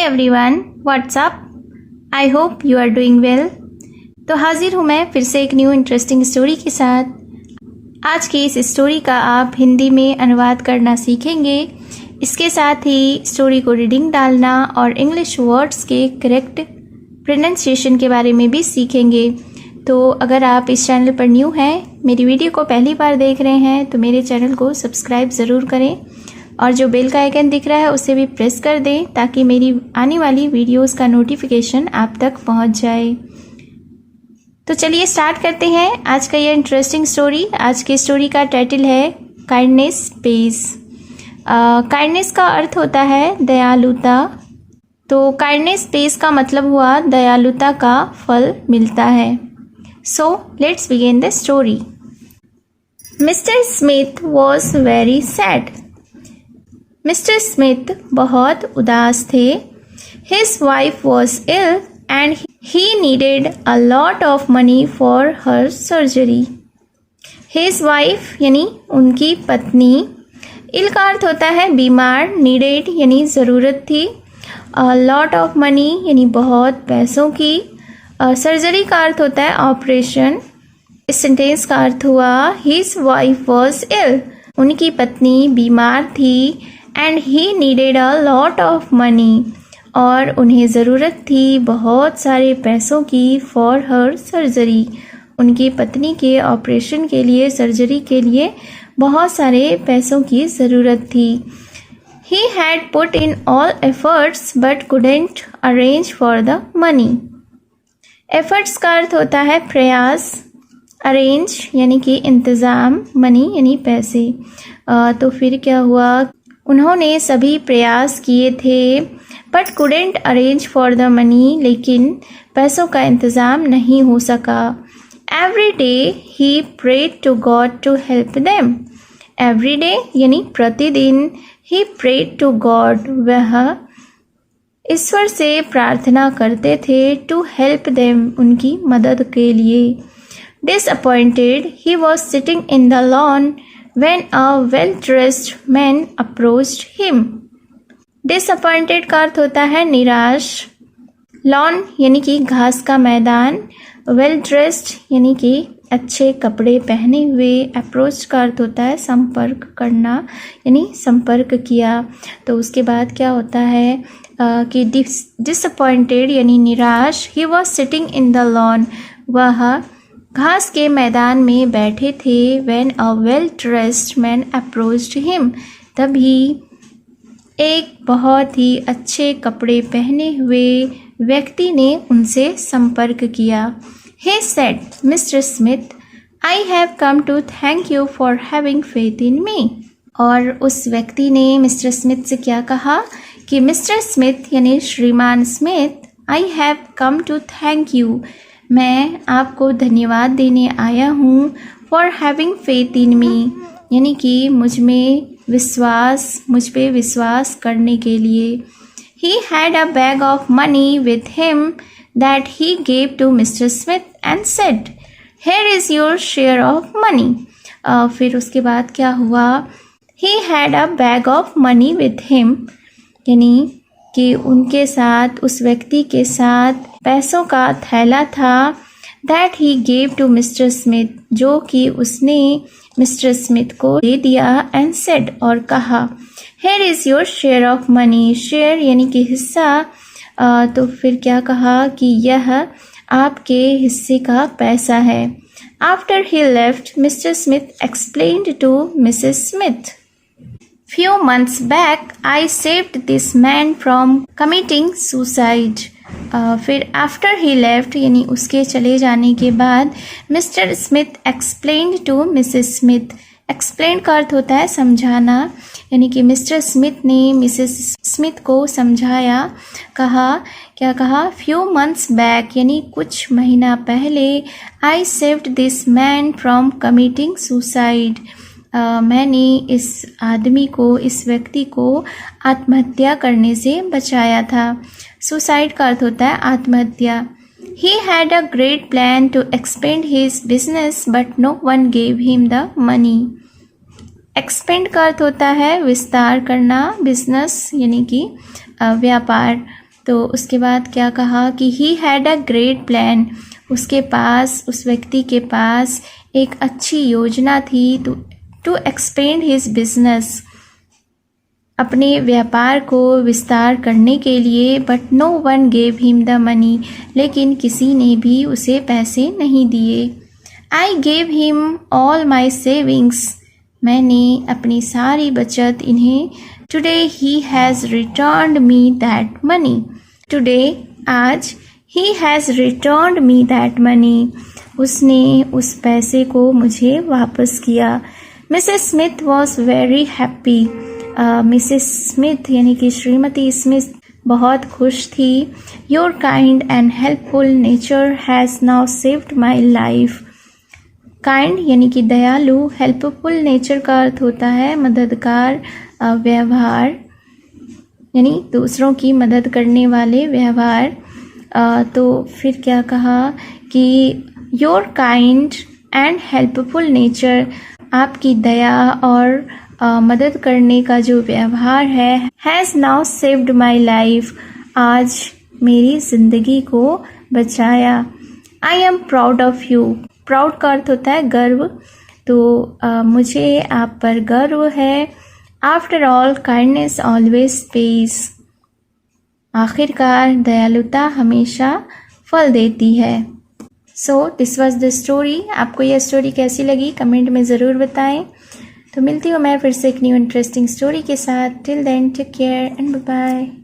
Hey everyone, what's up. I hope you are doing well. तो हाजिर हूँ मैं फिर से एक न्यू इंटरेस्टिंग स्टोरी के साथ। आज की इस स्टोरी का आप हिंदी में अनुवाद करना सीखेंगे। इसके साथ ही स्टोरी को रीडिंग डालना और इंग्लिश वर्ड्स के करेक्ट प्रोनाउंसिएशन के बारे में भी सीखेंगे। तो अगर आप इस चैनल पर न्यू हैं, मेरी वीडियो को पहली बार देख रहे हैं, तो मेरे चैनल को सब्सक्राइब ज़रूर करें और जो बेल का आइकन दिख रहा है उसे भी प्रेस कर दें ताकि मेरी आने वाली वीडियोस का नोटिफिकेशन आप तक पहुंच जाए। तो चलिए स्टार्ट करते हैं आज का ये इंटरेस्टिंग स्टोरी। आज की स्टोरी का टाइटल है काइंडनेस पेज। काइंडनेस का अर्थ होता है दयालुता। तो काइंडनेस पेज का मतलब हुआ दयालुता का फल मिलता है। So let's begin the story. Mister Smith was very sad. Mister Smith बहुत उदास थे। His wife was ill and he needed a lot of money for her surgery. His wife यानी उनकी पत्नी, ill का अर्थ होता है बीमार, needed यानी ज़रूरत थी, a lot of money यानी बहुत पैसों की, सर्जरी का अर्थ होता है ऑपरेशन। इस सेंटेंस का अर्थ हुआ His wife was ill, उनकी पत्नी बीमार थी, and he needed a lot of money और उन्हें ज़रूरत थी बहुत सारे पैसों की फॉर हर सर्जरी, उनकी पत्नी के ऑपरेशन के लिए, सर्जरी के लिए बहुत सारे पैसों की ज़रूरत थी। He had put in all efforts but couldn't arrange for the money. Efforts का अर्थ होता है प्रयास, अरेंज यानी कि इंतज़ाम, मनी यानी पैसे। तो फिर क्या हुआ, उन्होंने सभी प्रयास किए थे but couldn't arrange for the money, लेकिन पैसों का इंतज़ाम नहीं हो सका। Every day he prayed to God to help them. Every day यानी प्रतिदिन, ही प्रेड टू गॉड वह ईश्वर से प्रार्थना करते थे, टू हेल्प देम उनकी मदद के लिए। Disappointed he was sitting in the lawn when a well-dressed man approached him. Disappointed का अर्थ होता है निराश। लॉन यानी कि घास का मैदान, well-dressed यानी कि अच्छे कपड़े पहने हुए, अप्रोच का अर्थ होता है संपर्क करना यानी संपर्क किया। तो उसके बाद क्या होता है कि disappointed यानी निराश, he was sitting in the lawn, वह घास के मैदान में बैठे थे। When a well-dressed man approached him, तभी एक बहुत ही अच्छे कपड़े पहने हुए व्यक्ति ने उनसे संपर्क किया। He said, Mr. Smith, I have come to thank you for having faith in me. और उस व्यक्ति ने मिस्टर स्मिथ से क्या कहा कि मिस्टर स्मिथ यानी श्रीमान Smith, I have come to thank you, मैं आपको धन्यवाद देने आया हूँ, for having faith in me यानी कि मुझ पे विश्वास करने के लिए। He had a bag of money with him that he gave to mister Smith and said, here is your share of money. फिर उसके बाद क्या हुआ, he had a bag of money with him यानी कि उनके साथ, उस व्यक्ति के साथ पैसों का थैला था, that he gave to mister Smith जो कि उसने मिस्टर स्मिथ को दे दिया, एंड सेड और कहा, here is your share of money. Share यानी कि हिस्सा। तो फिर क्या कहा कि यह आपके हिस्से का पैसा है। After he left, mister Smith explained to Mrs Smith, Few months back, I saved this man from committing suicide. फिर after he left यानी उसके चले जाने के बाद, mister Smith explained to Mrs Smith. explain का अर्थ होता है समझाना, यानी कि मिस्टर स्मिथ ने मिसेस स्मिथ को समझाया। क्या कहा, few months back यानी कुछ महीना पहले, I saved this man from committing suicide. मैंने इस आदमी को, इस व्यक्ति को आत्महत्या करने से बचाया था। सुसाइड का अर्थ होता है आत्महत्या। He had a great plan to expand his business but no one gave him the money. Expand का अर्थ होता है विस्तार करना, बिजनेस यानी कि व्यापार। तो उसके बाद क्या कहा कि ही हैड अ ग्रेट प्लान, उसके पास, उस व्यक्ति के पास एक अच्छी योजना थी टू एक्सपेंड हिज बिजनेस, अपने व्यापार को विस्तार करने के लिए। But no one gave him the money, लेकिन किसी ने भी उसे पैसे नहीं दिए। I gave him all my savings, मैंने अपनी सारी बचत इन्हें। Today he has returned me that money, today आज, he has returned me that money, उसने उस पैसे को मुझे वापस किया। Mrs Smith was very happy, Mrs Smith यानी कि श्रीमती स्मिथ बहुत खुश थी। Your kind and helpful nature has now saved my life, kind यानी कि दयालु, हेल्पफुल नेचर का अर्थ होता है मददगार व्यवहार, यानी दूसरों की मदद करने वाले व्यवहार। तो फिर क्या कहा कि your kind and helpful nature, आपकी दया और मदद करने का जो व्यवहार है, has now saved my life, आज मेरी ज़िंदगी को बचाया। I am proud of you, proud का अर्थ होता है गर्व, तो मुझे आप पर गर्व है। After all kindness always page, आखिरकार दयालुता हमेशा फल देती है। So this was the story. आपको यह स्टोरी कैसी लगी कमेंट में ज़रूर बताएं। तो मिलती हूँ मैं फिर से एक न्यू इंटरेस्टिंग स्टोरी के साथ। Till then take care and bye bye.